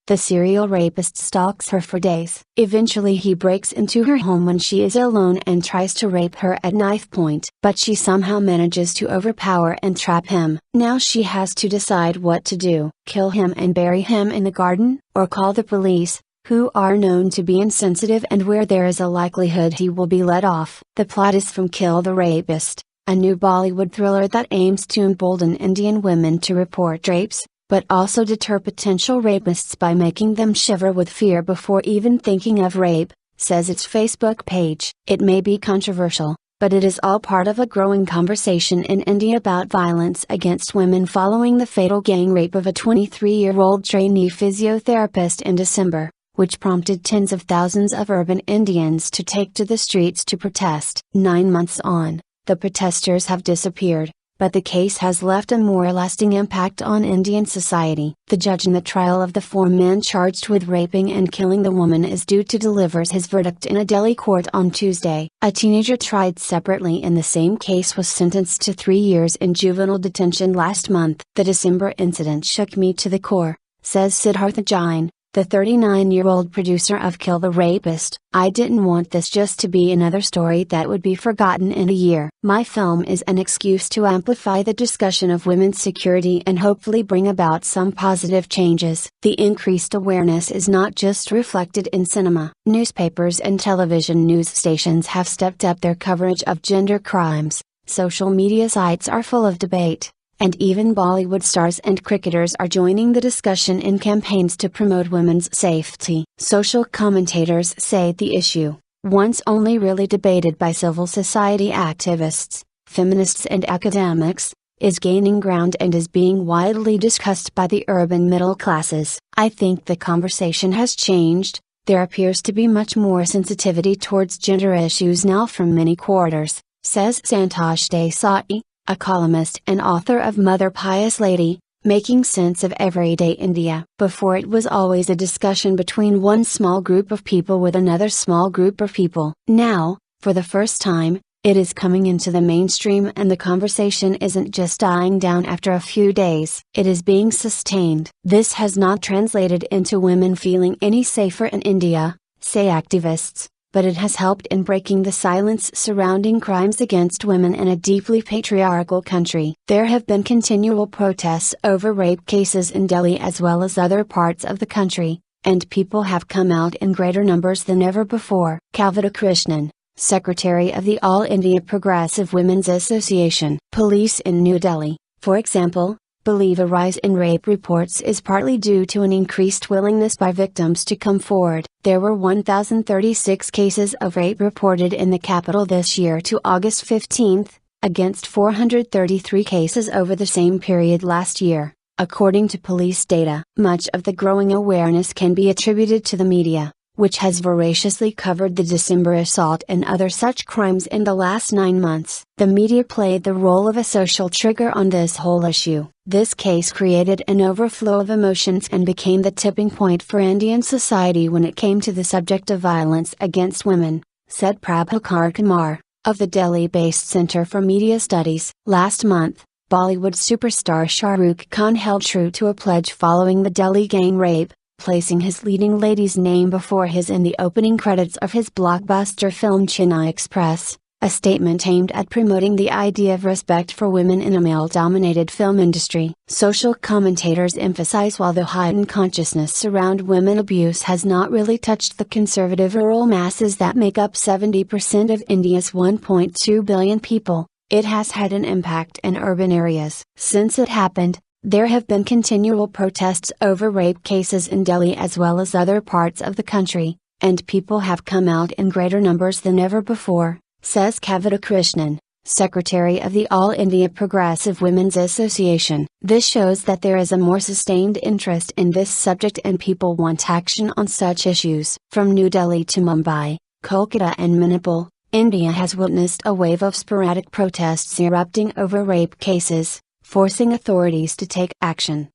The serial rapist stalks her for days. Eventually he breaks into her home when she is alone and tries to rape her at knife point. But she somehow manages to overpower and trap him. Now she has to decide what to do: kill him and bury him in the garden, or call the police, who are known to be insensitive and where there is a likelihood he will be let off. The plot is from Kill the Rapist, a new Bollywood thriller that aims to embolden Indian women to report rapes, but also deter potential rapists by making them shiver with fear before even thinking of rape, says its Facebook page. It may be controversial, but it is all part of a growing conversation in India about violence against women following the fatal gang rape of a 23-year-old trainee physiotherapist in December, which prompted tens of thousands of urban Indians to take to the streets to protest. 9 months on, the protesters have disappeared, but the case has left a more lasting impact on Indian society. The judge in the trial of the 4 men charged with raping and killing the woman is due to deliver his verdict in a Delhi court on Tuesday. A teenager tried separately in the same case was sentenced to 3 years in juvenile detention last month. The December incident shook me to the core, says Siddhartha Jain, the 39-year-old producer of Kill the Rapist. I didn't want this just to be another story that would be forgotten in a year. My film is an excuse to amplify the discussion of women's security and hopefully bring about some positive changes. The increased awareness is not just reflected in cinema. Newspapers and television news stations have stepped up their coverage of gender crimes, social media sites are full of debate, and even Bollywood stars and cricketers are joining the discussion in campaigns to promote women's safety. Social commentators say the issue, once only really debated by civil society activists, feminists and academics, is gaining ground and is being widely discussed by the urban middle classes. I think the conversation has changed. There appears to be much more sensitivity towards gender issues now from many quarters, says Santosh Desai, a columnist and author of Mother Pious Lady, Making Sense of Everyday India. Before it was always a discussion between one small group of people with another small group of people. Now, for the first time, it is coming into the mainstream and the conversation isn't just dying down after a few days. It is being sustained. This has not translated into women feeling any safer in India, say activists, but it has helped in breaking the silence surrounding crimes against women in a deeply patriarchal country. There have been continual protests over rape cases in Delhi as well as other parts of the country, and people have come out in greater numbers than ever before. Kavita Krishnan, Secretary of the All India Progressive Women's Association. Police in New Delhi, for example, believe a rise in rape reports is partly due to an increased willingness by victims to come forward. There were 1,036 cases of rape reported in the capital this year to August 15, against 433 cases over the same period last year, according to police data. Much of the growing awareness can be attributed to the media, which has voraciously covered the December assault and other such crimes in the last 9 months. The media played the role of a social trigger on this whole issue. This case created an overflow of emotions and became the tipping point for Indian society when it came to the subject of violence against women, said Prabhakar Kumar, of the Delhi-based Center for Media Studies. Last month, Bollywood superstar Shah Rukh Khan held true to a pledge following the Delhi gang rape, placing his leading lady's name before his in the opening credits of his blockbuster film Chennai Express, a statement aimed at promoting the idea of respect for women in a male-dominated film industry. Social commentators emphasize while the heightened consciousness around women abuse has not really touched the conservative rural masses that make up 70% of India's 1.2 billion people, it has had an impact in urban areas. Since it happened, there have been continual protests over rape cases in Delhi as well as other parts of the country, and people have come out in greater numbers than ever before, says Kavita Krishnan, Secretary of the All India Progressive Women's Association. This shows that there is a more sustained interest in this subject and people want action on such issues. From New Delhi to Mumbai, Kolkata and Manipur, India has witnessed a wave of sporadic protests erupting over rape cases, forcing authorities to take action.